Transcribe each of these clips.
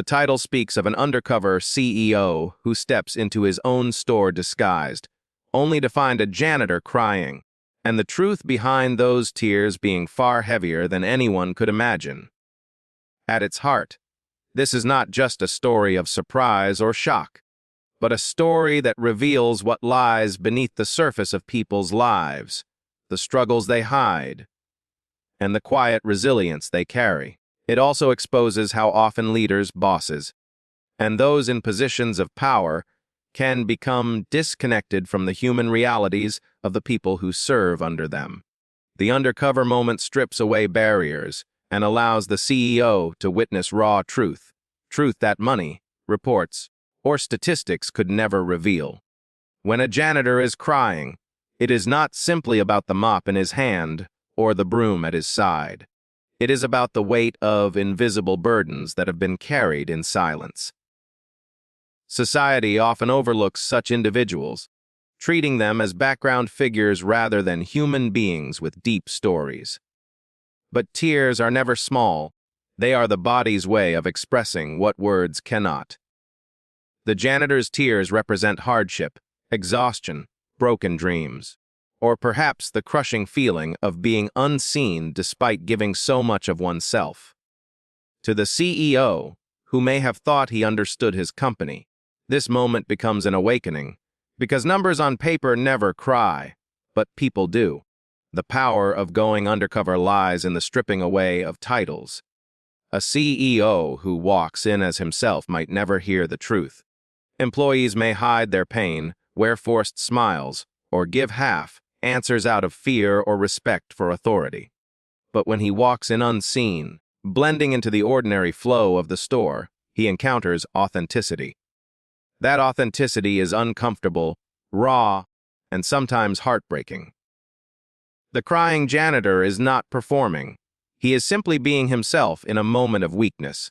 The title speaks of an undercover CEO who steps into his own store disguised, only to find a janitor crying, and the truth behind those tears being far heavier than anyone could imagine. At its heart, this is not just a story of surprise or shock, but a story that reveals what lies beneath the surface of people's lives, the struggles they hide, and the quiet resilience they carry. It also exposes how often leaders, bosses, and those in positions of power can become disconnected from the human realities of the people who serve under them. The undercover moment strips away barriers and allows the CEO to witness raw truth that money, reports, or statistics could never reveal. When a janitor is crying, it is not simply about the mop in his hand or the broom at his side. It is about the weight of invisible burdens that have been carried in silence. Society often overlooks such individuals, treating them as background figures rather than human beings with deep stories. But tears are never small. They are the body's way of expressing what words cannot. The janitor's tears represent hardship, exhaustion, broken dreams, or perhaps the crushing feeling of being unseen despite giving so much of oneself. To the CEO, who may have thought he understood his company, this moment becomes an awakening, because numbers on paper never cry, but people do. The power of going undercover lies in the stripping away of titles. A CEO who walks in as himself might never hear the truth. Employees may hide their pain, wear forced smiles, or give half answers out of fear or respect for authority. But when he walks in unseen, blending into the ordinary flow of the store, he encounters authenticity. That authenticity is uncomfortable, raw, and sometimes heartbreaking. The crying janitor is not performing. He is simply being himself in a moment of weakness,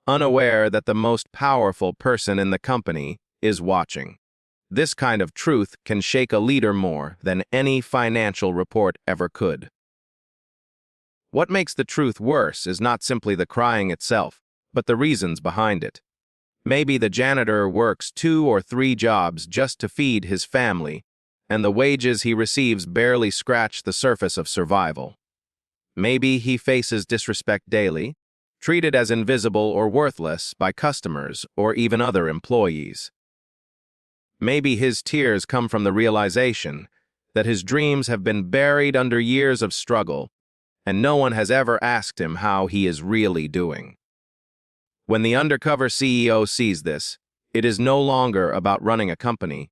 unaware that the most powerful person in the company is watching. This kind of truth can shake a leader more than any financial report ever could. What makes the truth worse is not simply the crying itself, but the reasons behind it. Maybe the janitor works 2 or 3 jobs just to feed his family, and the wages he receives barely scratch the surface of survival. Maybe he faces disrespect daily, treated as invisible or worthless by customers or even other employees. Maybe his tears come from the realization that his dreams have been buried under years of struggle, and no one has ever asked him how he is really doing. When the undercover CEO sees this, it is no longer about running a company.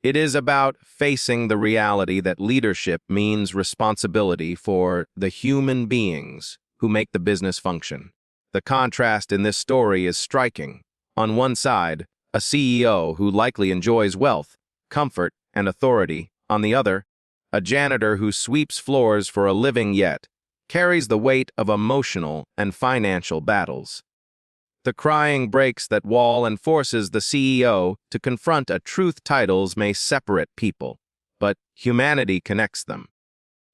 It is about facing the reality that leadership means responsibility for the human beings who make the business function. The contrast in this story is striking. On one side, a CEO who likely enjoys wealth, comfort, and authority. On the other, a janitor who sweeps floors for a living yet carries the weight of emotional and financial battles. The crying breaks that wall and forces the CEO to confront a truth titles may separate people, but humanity connects them.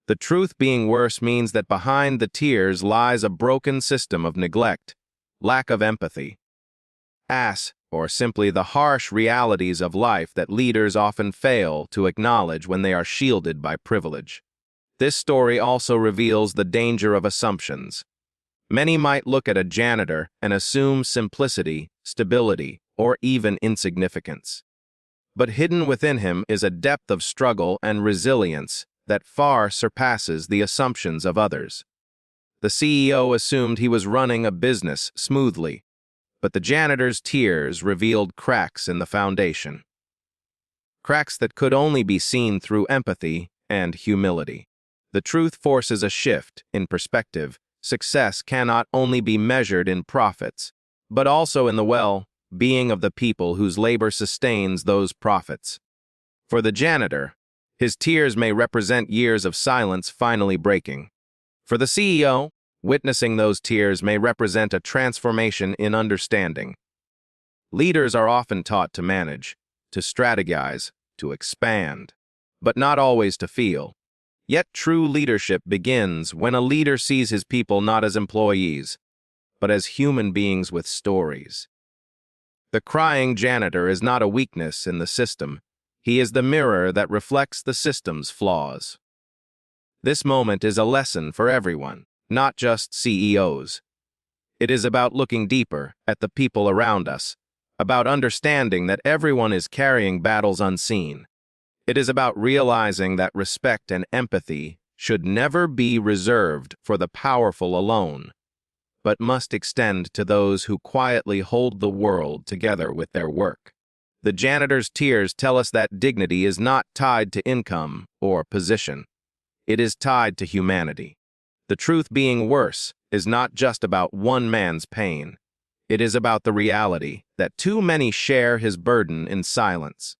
The truth being worse means that behind the tears lies a broken system of neglect, lack of empathy, or simply the harsh realities of life that leaders often fail to acknowledge when they are shielded by privilege. This story also reveals the danger of assumptions. Many might look at a janitor and assume simplicity, stability, or even insignificance. But hidden within him is a depth of struggle and resilience that far surpasses the assumptions of others. The CEO assumed he was running a business smoothly, but the janitor's tears revealed cracks in the foundation. Cracks that could only be seen through empathy and humility. The truth forces a shift in perspective. Success cannot only be measured in profits, but also in the well-being of the people whose labor sustains those profits. For the janitor, his tears may represent years of silence finally breaking. For the CEO, witnessing those tears may represent a transformation in understanding. Leaders are often taught to manage, to strategize, to expand, but not always to feel. Yet true leadership begins when a leader sees his people not as employees, but as human beings with stories. The crying janitor is not a weakness in the system. He is the mirror that reflects the system's flaws. This moment is a lesson for everyone, not just CEOs. It is about looking deeper at the people around us, about understanding that everyone is carrying battles unseen. It is about realizing that respect and empathy should never be reserved for the powerful alone, but must extend to those who quietly hold the world together with their work. The janitor's tears tell us that dignity is not tied to income or position. It is tied to humanity. The truth being worse is not just about one man's pain. It is about the reality that too many share his burden in silence.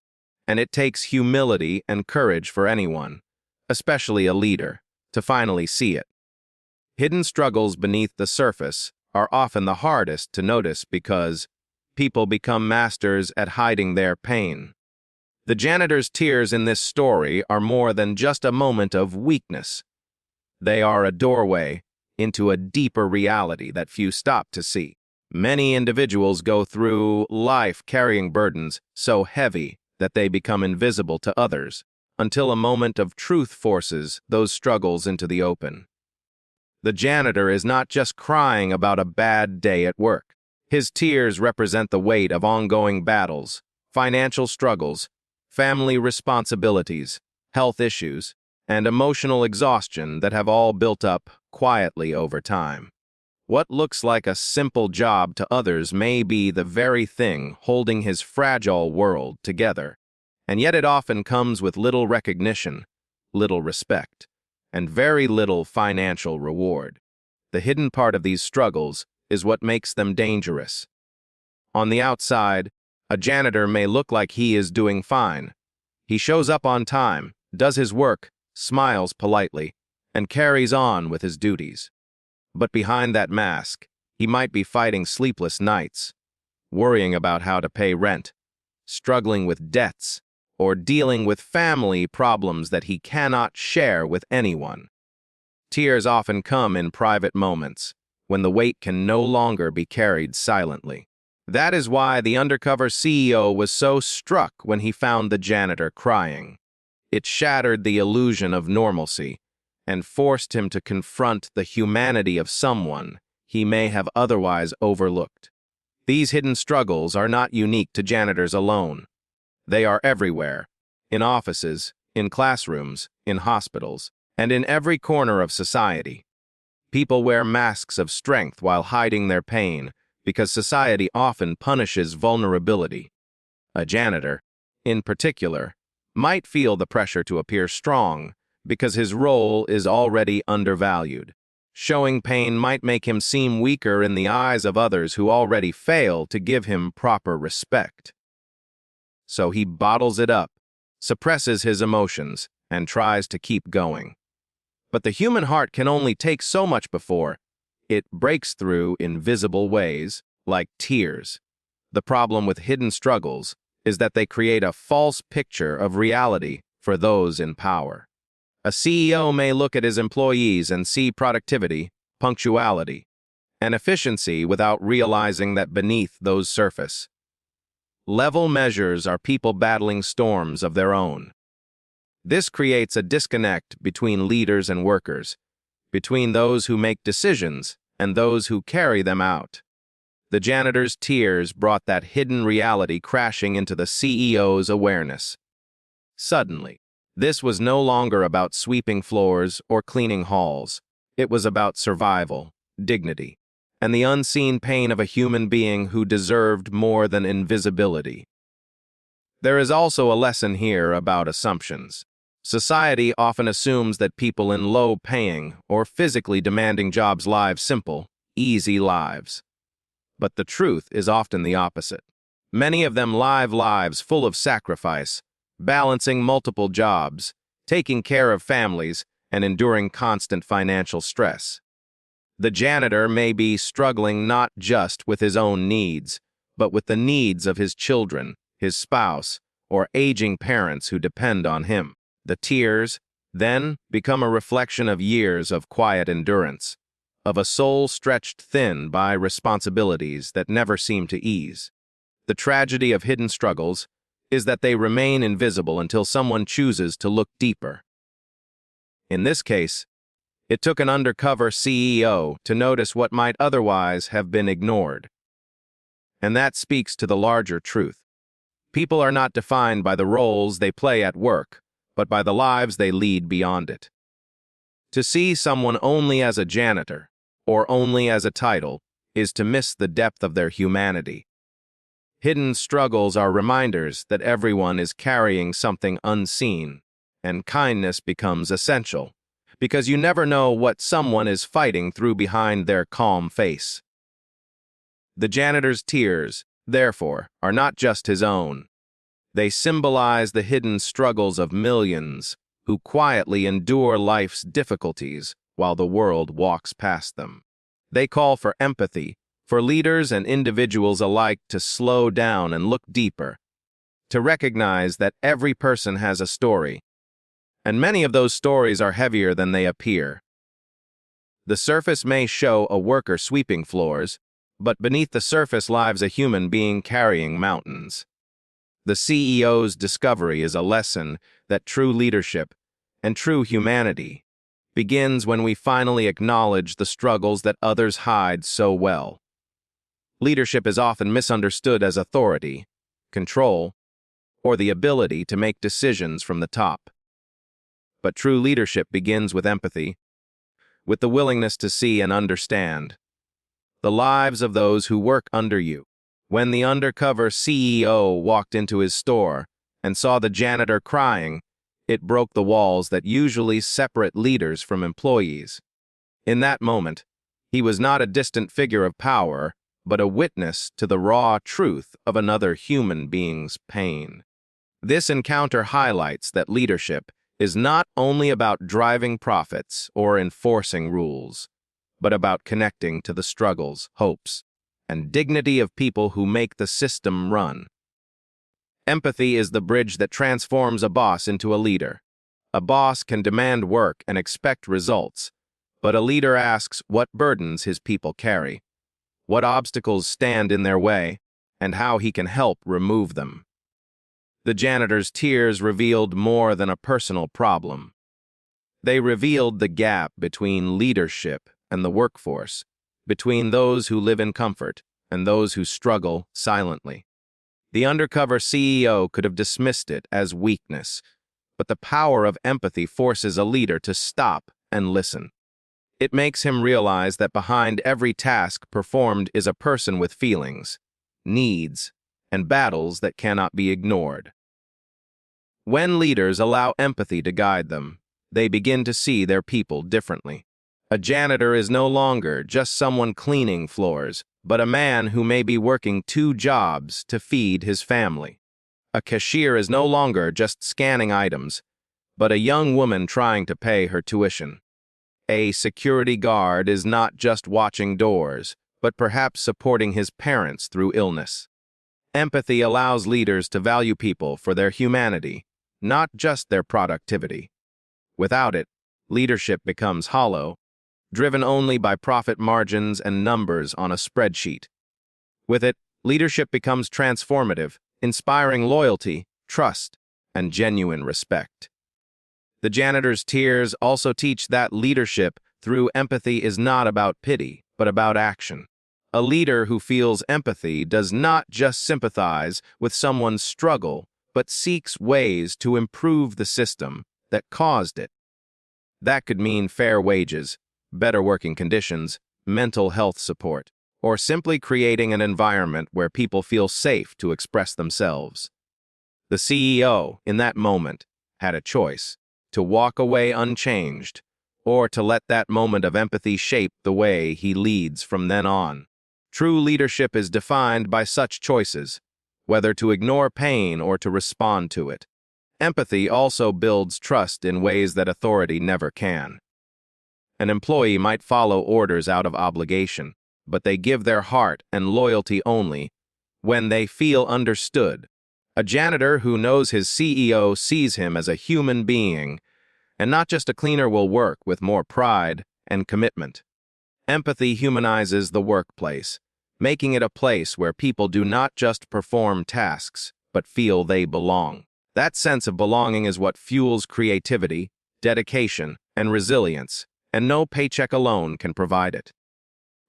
And it takes humility and courage for anyone, especially a leader, to finally see it. Hidden struggles beneath the surface are often the hardest to notice because people become masters at hiding their pain. The janitor's tears in this story are more than just a moment of weakness. They are a doorway into a deeper reality that few stop to see. Many individuals go through life carrying burdens so heavy that they become invisible to others, until a moment of truth forces those struggles into the open. The janitor is not just crying about a bad day at work. His tears represent the weight of ongoing battles, financial struggles, family responsibilities, health issues, and emotional exhaustion that have all built up quietly over time. What looks like a simple job to others may be the very thing holding his fragile world together, and yet it often comes with little recognition, little respect, and very little financial reward. The hidden part of these struggles is what makes them dangerous. On the outside, a janitor may look like he is doing fine. He shows up on time, does his work, smiles politely, and carries on with his duties. But behind that mask, he might be fighting sleepless nights, worrying about how to pay rent, struggling with debts, or dealing with family problems that he cannot share with anyone. Tears often come in private moments, when the weight can no longer be carried silently. That is why the undercover CEO was so struck when he found the janitor crying. It shattered the illusion of normalcy and forced him to confront the humanity of someone he may have otherwise overlooked. These hidden struggles are not unique to janitors alone. They are everywhere, in offices, in classrooms, in hospitals, and in every corner of society. People wear masks of strength while hiding their pain because society often punishes vulnerability. A janitor, in particular, might feel the pressure to appear strong because his role is already undervalued. Showing pain might make him seem weaker in the eyes of others who already fail to give him proper respect. So he bottles it up, suppresses his emotions, and tries to keep going. But the human heart can only take so much before it breaks through in visible ways, like tears. The problem with hidden struggles is that they create a false picture of reality for those in power. A CEO may look at his employees and see productivity, punctuality, and efficiency without realizing that beneath those surface level measures are people battling storms of their own. This creates a disconnect between leaders and workers, between those who make decisions and those who carry them out. The janitor's tears brought that hidden reality crashing into the CEO's awareness. Suddenly, this was no longer about sweeping floors or cleaning halls. It was about survival, dignity, and the unseen pain of a human being who deserved more than invisibility. There is also a lesson here about assumptions. Society often assumes that people in low-paying or physically demanding jobs live simple, easy lives. But the truth is often the opposite. Many of them live lives full of sacrifice, balancing multiple jobs, taking care of families, and enduring constant financial stress. The janitor may be struggling not just with his own needs, but with the needs of his children, his spouse, or aging parents who depend on him. The tears, then, become a reflection of years of quiet endurance, of a soul stretched thin by responsibilities that never seem to ease. The tragedy of hidden struggles is that they remain invisible until someone chooses to look deeper. In this case, it took an undercover CEO to notice what might otherwise have been ignored. And that speaks to the larger truth. People are not defined by the roles they play at work, but by the lives they lead beyond it. To see someone only as a janitor, or only as a title, is to miss the depth of their humanity. Hidden struggles are reminders that everyone is carrying something unseen, and kindness becomes essential, because you never know what someone is fighting through behind their calm face. The janitor's tears, therefore, are not just his own. They symbolize the hidden struggles of millions who quietly endure life's difficulties while the world walks past them. They call for empathy, for leaders and individuals alike to slow down and look deeper, to recognize that every person has a story, and many of those stories are heavier than they appear. The surface may show a worker sweeping floors, but beneath the surface lives a human being carrying mountains. The CEO's discovery is a lesson that true leadership and true humanity begins when we finally acknowledge the struggles that others hide so well. Leadership is often misunderstood as authority, control, or the ability to make decisions from the top. But true leadership begins with empathy, with the willingness to see and understand the lives of those who work under you. When the undercover CEO walked into his store and saw the janitor crying, it broke the walls that usually separate leaders from employees. In that moment, he was not a distant figure of power, but a witness to the raw truth of another human being's pain. This encounter highlights that leadership is not only about driving profits or enforcing rules, but about connecting to the struggles, hopes, and dignity of people who make the system run. Empathy is the bridge that transforms a boss into a leader. A boss can demand work and expect results, but a leader asks what burdens his people carry, what obstacles stand in their way, and how he can help remove them. The janitor's tears revealed more than a personal problem. They revealed the gap between leadership and the workforce, between those who live in comfort and those who struggle silently. The undercover CEO could have dismissed it as weakness, but the power of empathy forces a leader to stop and listen. It makes him realize that behind every task performed is a person with feelings, needs, and battles that cannot be ignored. When leaders allow empathy to guide them, they begin to see their people differently. A janitor is no longer just someone cleaning floors, but a man who may be working 2 jobs to feed his family. A cashier is no longer just scanning items, but a young woman trying to pay her tuition. A security guard is not just watching doors, but perhaps supporting his parents through illness. Empathy allows leaders to value people for their humanity, not just their productivity. Without it, leadership becomes hollow, driven only by profit margins and numbers on a spreadsheet. With it, leadership becomes transformative, inspiring loyalty, trust, and genuine respect. The janitor's tears also teach that leadership through empathy is not about pity, but about action. A leader who feels empathy does not just sympathize with someone's struggle, but seeks ways to improve the system that caused it. That could mean fair wages, better working conditions, mental health support, or simply creating an environment where people feel safe to express themselves. The CEO, in that moment, had a choice: to walk away unchanged, or to let that moment of empathy shape the way he leads from then on. True leadership is defined by such choices, whether to ignore pain or to respond to it. Empathy also builds trust in ways that authority never can. An employee might follow orders out of obligation, but they give their heart and loyalty only when they feel understood. A janitor who knows his CEO sees him as a human being, and not just a cleaner, will work with more pride and commitment. Empathy humanizes the workplace, making it a place where people do not just perform tasks, but feel they belong. That sense of belonging is what fuels creativity, dedication, and resilience, and no paycheck alone can provide it.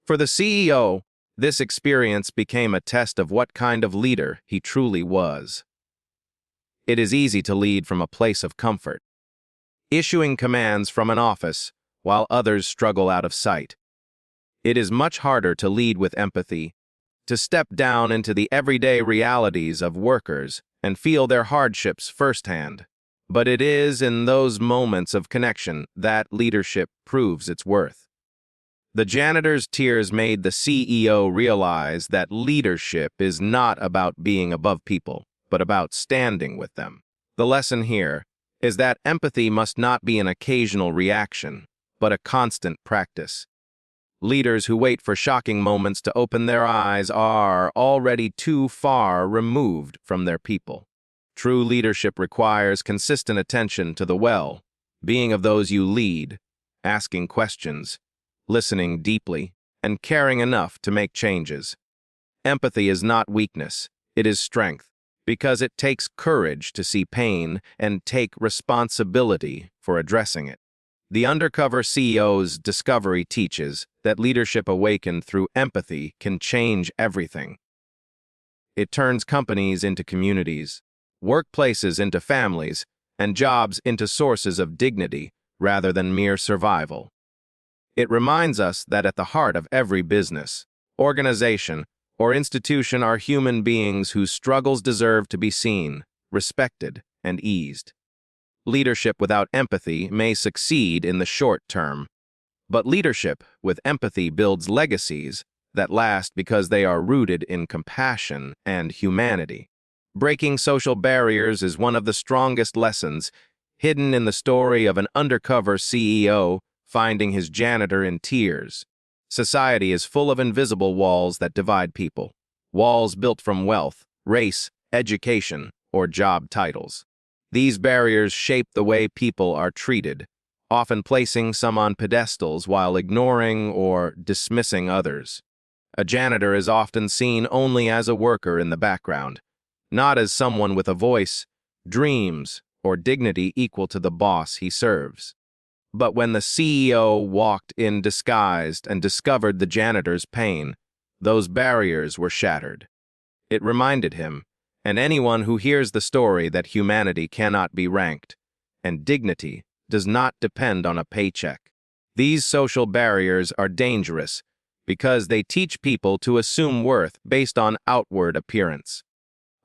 For the CEO, this experience became a test of what kind of leader he truly was. It is easy to lead from a place of comfort, issuing commands from an office while others struggle out of sight. It is much harder to lead with empathy, to step down into the everyday realities of workers and feel their hardships firsthand. But it is in those moments of connection that leadership proves its worth. The janitor's tears made the CEO realize that leadership is not about being above people, but about standing with them. The lesson here is that empathy must not be an occasional reaction, but a constant practice. Leaders who wait for shocking moments to open their eyes are already too far removed from their people. True leadership requires consistent attention to the well-being of those you lead, asking questions, listening deeply, and caring enough to make changes. Empathy is not weakness, it is strength, because it takes courage to see pain and take responsibility for addressing it. The Undercover CEO's discovery teaches that leadership awakened through empathy can change everything. It turns companies into communities, workplaces into families, and jobs into sources of dignity rather than mere survival. It reminds us that at the heart of every business, organization, or institution are human beings whose struggles deserve to be seen, respected, and eased. Leadership without empathy may succeed in the short term, but leadership with empathy builds legacies that last because they are rooted in compassion and humanity. Breaking social barriers is one of the strongest lessons hidden in the story of an undercover CEO finding his janitor in tears. Society is full of invisible walls that divide people, walls built from wealth, race, education, or job titles. These barriers shape the way people are treated, often placing some on pedestals while ignoring or dismissing others. A janitor is often seen only as a worker in the background, not as someone with a voice, dreams, or dignity equal to the boss he serves. But when the CEO walked in disguised and discovered the janitor's pain, those barriers were shattered. It reminded him, and anyone who hears the story, that humanity cannot be ranked, and dignity does not depend on a paycheck. These social barriers are dangerous because they teach people to assume worth based on outward appearance.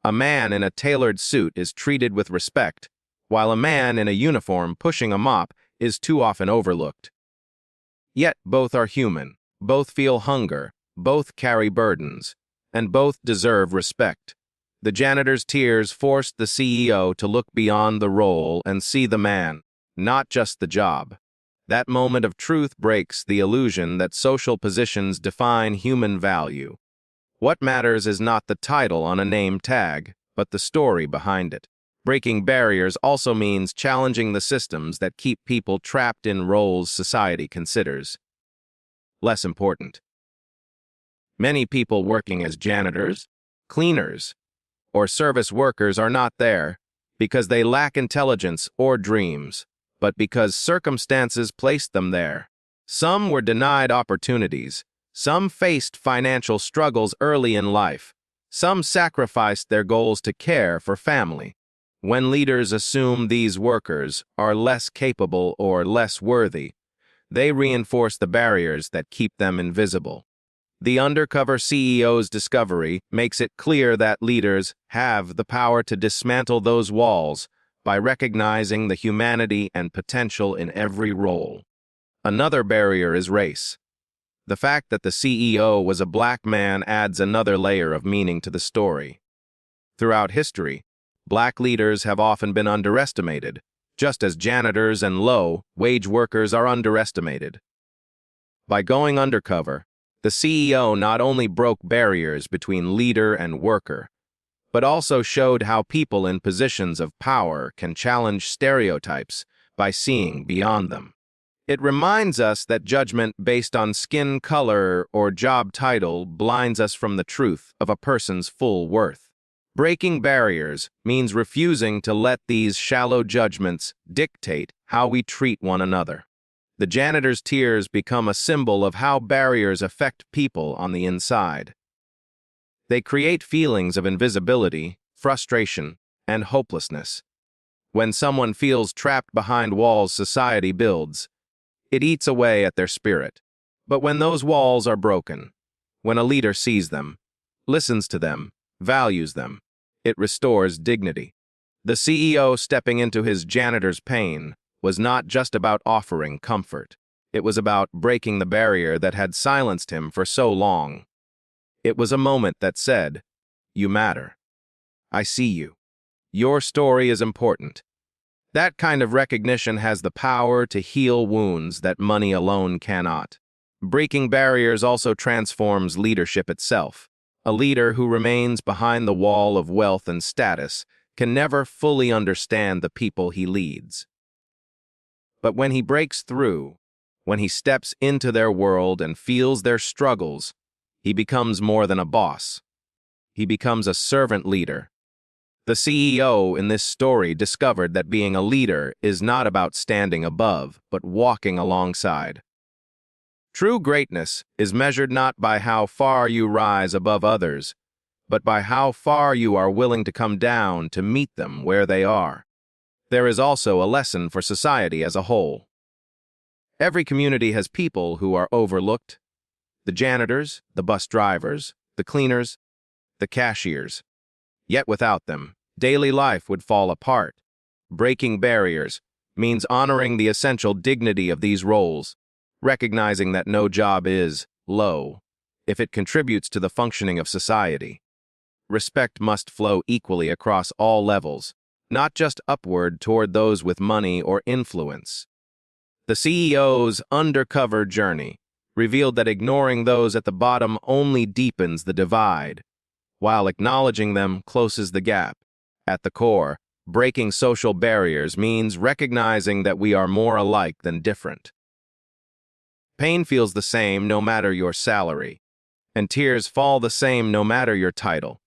A man in a tailored suit is treated with respect, while a man in a uniform pushing a mop is too often overlooked. Yet both are human, both feel hunger, both carry burdens, and both deserve respect. The janitor's tears forced the CEO to look beyond the role and see the man, not just the job. That moment of truth breaks the illusion that social positions define human value. What matters is not the title on a name tag, but the story behind it. Breaking barriers also means challenging the systems that keep people trapped in roles society considers less important. Many people working as janitors, cleaners, or service workers are not there because they lack intelligence or dreams, but because circumstances placed them there. Some were denied opportunities, some faced financial struggles early in life, some sacrificed their goals to care for family. When leaders assume these workers are less capable or less worthy, they reinforce the barriers that keep them invisible. The Undercover CEO's discovery makes it clear that leaders have the power to dismantle those walls by recognizing the humanity and potential in every role. Another barrier is race. The fact that the CEO was a black man adds another layer of meaning to the story. Throughout history, black leaders have often been underestimated, just as janitors and low-wage workers are underestimated. By going undercover, the CEO not only broke barriers between leader and worker, but also showed how people in positions of power can challenge stereotypes by seeing beyond them. It reminds us that judgment based on skin color or job title blinds us from the truth of a person's full worth. Breaking barriers means refusing to let these shallow judgments dictate how we treat one another. The janitor's tears become a symbol of how barriers affect people on the inside. They create feelings of invisibility, frustration, and hopelessness. When someone feels trapped behind walls society builds, it eats away at their spirit. But when those walls are broken, when a leader sees them, listens to them, values them, it restores dignity. The CEO stepping into his janitor's pain was not just about offering comfort. It was about breaking the barrier that had silenced him for so long. It was a moment that said, "You matter. I see you. Your story is important." That kind of recognition has the power to heal wounds that money alone cannot. Breaking barriers also transforms leadership itself. A leader who remains behind the wall of wealth and status can never fully understand the people he leads. But when he breaks through, when he steps into their world and feels their struggles, he becomes more than a boss. He becomes a servant leader. The CEO in this story discovered that being a leader is not about standing above, but walking alongside. True greatness is measured not by how far you rise above others, but by how far you are willing to come down to meet them where they are. There is also a lesson for society as a whole. Every community has people who are overlooked: the janitors, the bus drivers, the cleaners, the cashiers. Yet without them, daily life would fall apart. Breaking barriers means honoring the essential dignity of these roles, recognizing that no job is low if it contributes to the functioning of society. Respect must flow equally across all levels, not just upward toward those with money or influence. The CEO's undercover journey revealed that ignoring those at the bottom only deepens the divide, while acknowledging them closes the gap. At the core, breaking social barriers means recognizing that we are more alike than different. Pain feels the same no matter your salary, and tears fall the same no matter your title.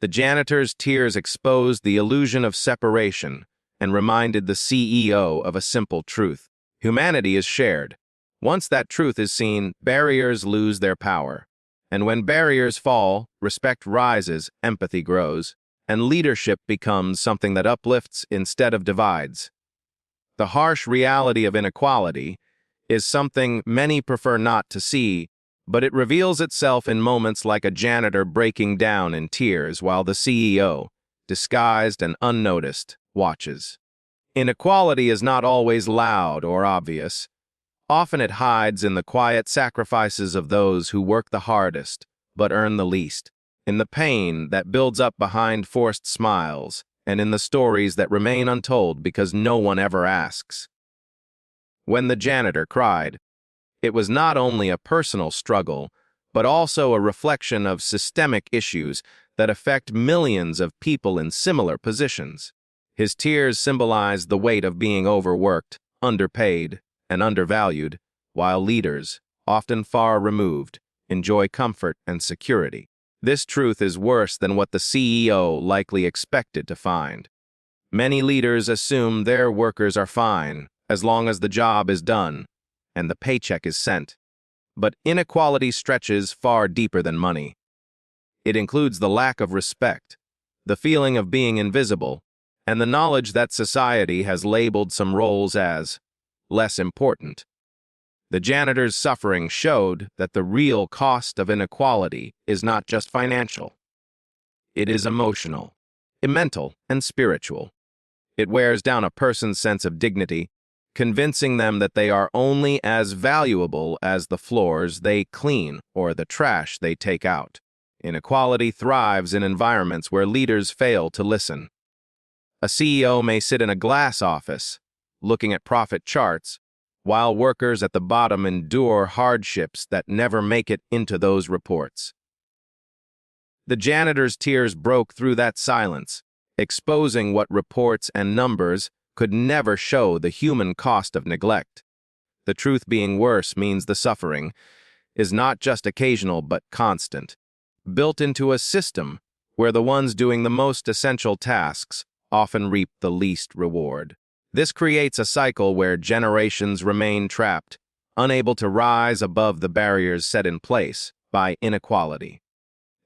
The janitor's tears exposed the illusion of separation and reminded the CEO of a simple truth: humanity is shared. Once that truth is seen, barriers lose their power. And when barriers fall, respect rises, empathy grows, and leadership becomes something that uplifts instead of divides. The harsh reality of inequality is something many prefer not to see, but it reveals itself in moments like a janitor breaking down in tears while the CEO, disguised and unnoticed, watches. Inequality is not always loud or obvious. Often it hides in the quiet sacrifices of those who work the hardest but earn the least, in the pain that builds up behind forced smiles, and in the stories that remain untold because no one ever asks. When the janitor cried, it was not only a personal struggle, but also a reflection of systemic issues that affect millions of people in similar positions. His tears symbolized the weight of being overworked, underpaid, and undervalued, while leaders, often far removed, enjoy comfort and security. This truth is worse than what the CEO likely expected to find. Many leaders assume their workers are fine as long as the job is done and the paycheck is sent. But inequality stretches far deeper than money. It includes the lack of respect, the feeling of being invisible, and the knowledge that society has labeled some roles as less important. The janitor's suffering showed that the real cost of inequality is not just financial. It is emotional, mental, and spiritual. It wears down a person's sense of dignity, convincing them that they are only as valuable as the floors they clean or the trash they take out. Inequality thrives in environments where leaders fail to listen. A CEO may sit in a glass office, looking at profit charts, while workers at the bottom endure hardships that never make it into those reports. The janitor's tears broke through that silence, exposing what reports and numbers could never show: the human cost of neglect. The truth being worse means the suffering is not just occasional but constant, built into a system where the ones doing the most essential tasks often reap the least reward. This creates a cycle where generations remain trapped, unable to rise above the barriers set in place by inequality.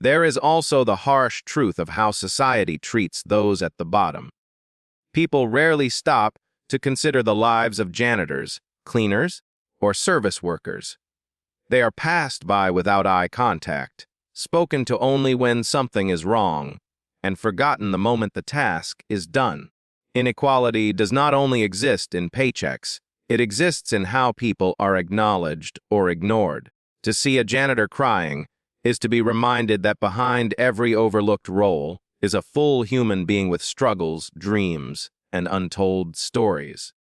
There is also the harsh truth of how society treats those at the bottom. People rarely stop to consider the lives of janitors, cleaners, or service workers. They are passed by without eye contact, spoken to only when something is wrong, and forgotten the moment the task is done. Inequality does not only exist in paychecks, it exists in how people are acknowledged or ignored. To see a janitor crying is to be reminded that behind every overlooked role is a full human being with struggles, dreams, and untold stories.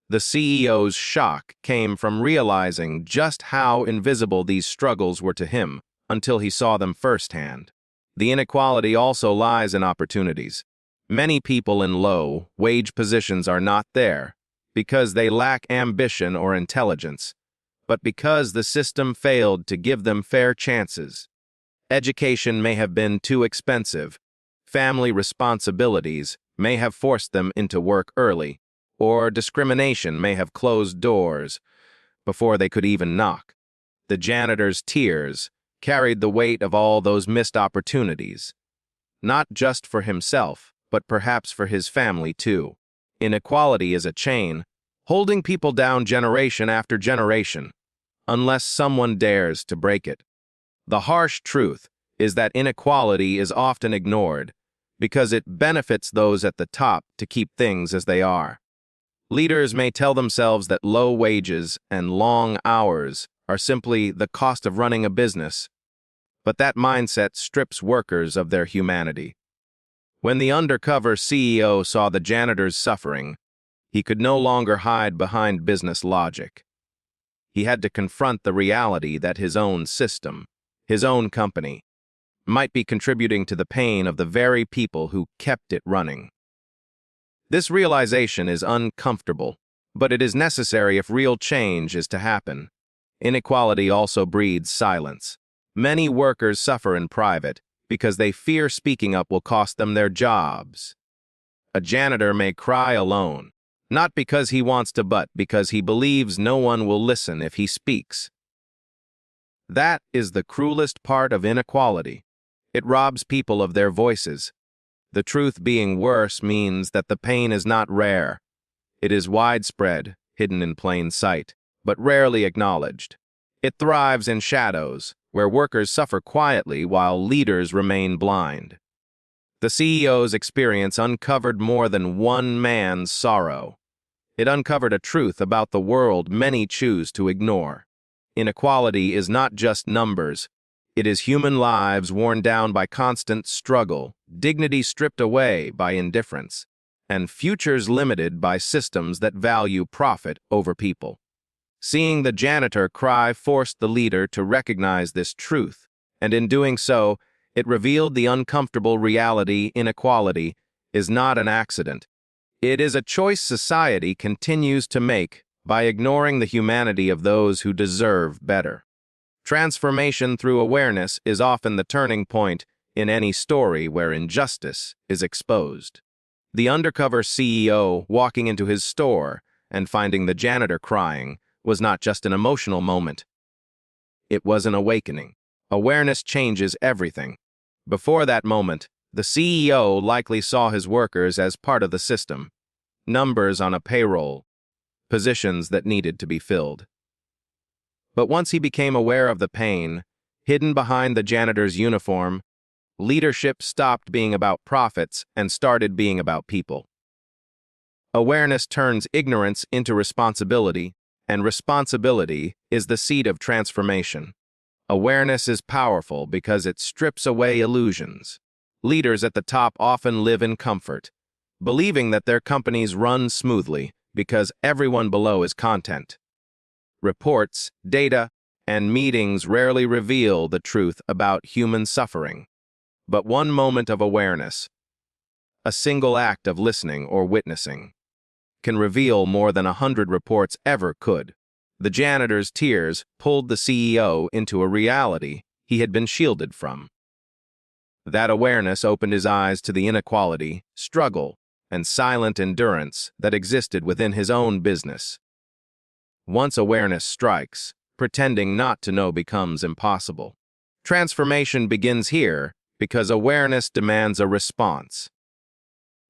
The CEO's shock came from realizing just how invisible these struggles were to him until he saw them firsthand. The inequality also lies in opportunities. Many people in low-wage positions are not there because they lack ambition or intelligence, but because the system failed to give them fair chances. Education may have been too expensive, family responsibilities may have forced them into work early, or discrimination may have closed doors before they could even knock. The janitor's tears carried the weight of all those missed opportunities, not just for himself, but perhaps for his family too. Inequality is a chain, holding people down generation after generation, unless someone dares to break it. The harsh truth is that inequality is often ignored because it benefits those at the top to keep things as they are. Leaders may tell themselves that low wages and long hours are simply the cost of running a business, but that mindset strips workers of their humanity. When the undercover CEO saw the janitors suffering, he could no longer hide behind business logic. He had to confront the reality that his own system, his own company, might be contributing to the pain of the very people who kept it running. This realization is uncomfortable, but it is necessary if real change is to happen. Inequality also breeds silence. Many workers suffer in private because they fear speaking up will cost them their jobs. A janitor may cry alone, not because he wants to, but because he believes no one will listen if he speaks. That is the cruelest part of inequality. It robs people of their voices. The truth being worse means that the pain is not rare. It is widespread, hidden in plain sight, but rarely acknowledged. It thrives in shadows, where workers suffer quietly while leaders remain blind. The CEO's experience uncovered more than one man's sorrow. It uncovered a truth about the world many choose to ignore. Inequality is not just numbers. It is human lives worn down by constant struggle, dignity stripped away by indifference, and futures limited by systems that value profit over people. Seeing the janitor cry forced the leader to recognize this truth, and in doing so, it revealed the uncomfortable reality inequality is not an accident. It is a choice society continues to make by ignoring the humanity of those who deserve better. Transformation through awareness is often the turning point in any story where injustice is exposed. The undercover CEO walking into his store and finding the janitor crying was not just an emotional moment. It was an awakening. Awareness changes everything. Before that moment, the CEO likely saw his workers as part of the system, numbers on a payroll, positions that needed to be filled. But once he became aware of the pain, hidden behind the janitor's uniform, leadership stopped being about profits and started being about people. Awareness turns ignorance into responsibility, and responsibility is the seed of transformation. Awareness is powerful because it strips away illusions. Leaders at the top often live in comfort, believing that their companies run smoothly because everyone below is content. Reports, data, and meetings rarely reveal the truth about human suffering. But one moment of awareness, a single act of listening or witnessing, can reveal more than 100 reports ever could. The janitor's tears pulled the CEO into a reality he had been shielded from. That awareness opened his eyes to the inequality, struggle, and silent endurance that existed within his own business. Once awareness strikes, pretending not to know becomes impossible. Transformation begins here because awareness demands a response.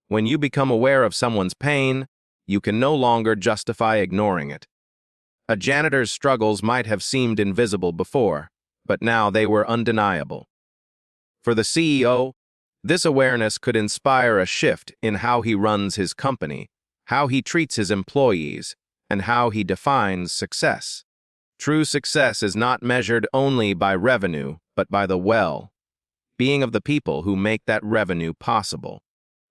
When you become aware of someone's pain, you can no longer justify ignoring it. A janitor's struggles might have seemed invisible before, but now they were undeniable. For the CEO, this awareness could inspire a shift in how he runs his company, how he treats his employees, and how he defines success. True success is not measured only by revenue, but by the well-being of the people who make that revenue possible.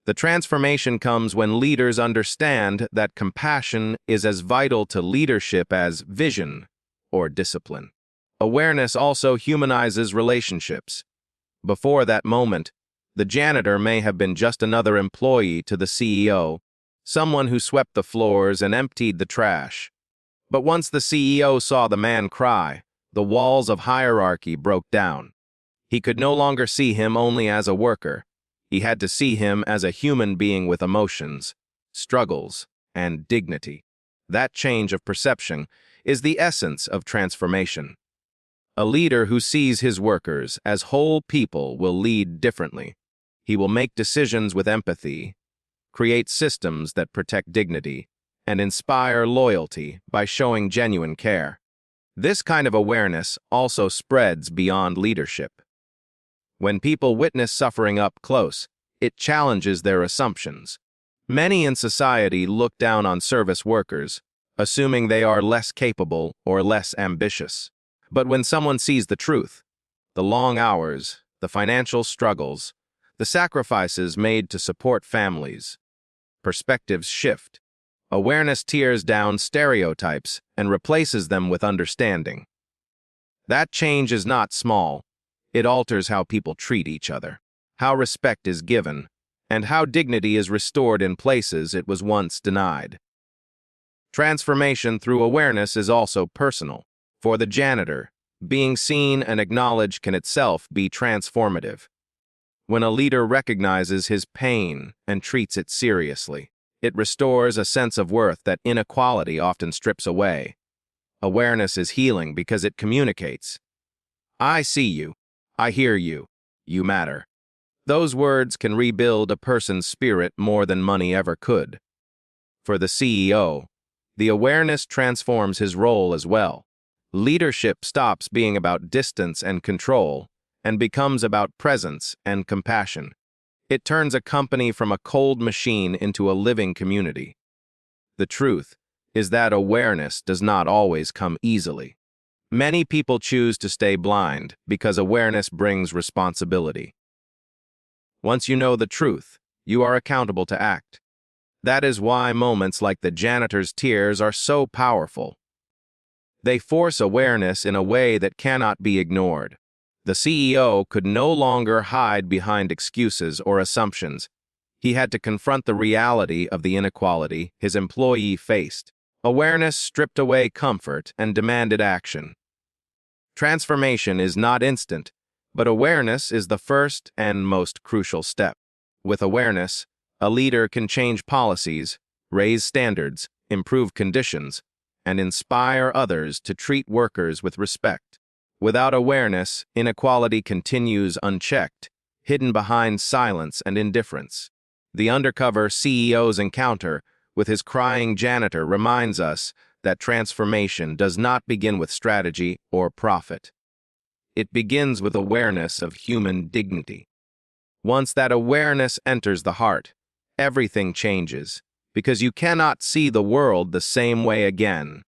The transformation comes when leaders understand that compassion is as vital to leadership as vision or discipline. Awareness also humanizes relationships. Before that moment, the janitor may have been just another employee to the CEO, someone who swept the floors and emptied the trash. But once the CEO saw the man cry, the walls of hierarchy broke down. He could no longer see him only as a worker. He had to see him as a human being with emotions, struggles, and dignity. That change of perception is the essence of transformation. A leader who sees his workers as whole people will lead differently. He will make decisions with empathy, create systems that protect dignity, and inspire loyalty by showing genuine care. This kind of awareness also spreads beyond leadership. When people witness suffering up close, it challenges their assumptions. Many in society look down on service workers, assuming they are less capable or less ambitious. But when someone sees the truth, the long hours, the financial struggles, the sacrifices made to support families, perspectives shift. Awareness tears down stereotypes and replaces them with understanding. That change is not small. It alters how people treat each other, how respect is given, and how dignity is restored in places it was once denied. Transformation through awareness is also personal. For the janitor, being seen and acknowledged can itself be transformative. When a leader recognizes his pain and treats it seriously, it restores a sense of worth that inequality often strips away. Awareness is healing because it communicates. I see you. I hear you. You matter. Those words can rebuild a person's spirit more than money ever could. For the CEO, the awareness transforms his role as well. Leadership stops being about distance and control and becomes about presence and compassion. It turns a company from a cold machine into a living community. The truth is that awareness does not always come easily. Many people choose to stay blind because awareness brings responsibility. Once you know the truth, you are accountable to act. That is why moments like the janitor's tears are so powerful. They force awareness in a way that cannot be ignored. The CEO could no longer hide behind excuses or assumptions. He had to confront the reality of the inequality his employee faced. Awareness stripped away comfort and demanded action. Transformation is not instant, but awareness is the first and most crucial step. With awareness, a leader can change policies, raise standards, improve conditions, and inspire others to treat workers with respect. Without awareness, inequality continues unchecked, hidden behind silence and indifference. The undercover CEO's encounter with his crying janitor reminds us that transformation does not begin with strategy or profit. It begins with awareness of human dignity. Once that awareness enters the heart, everything changes, because you cannot see the world the same way again.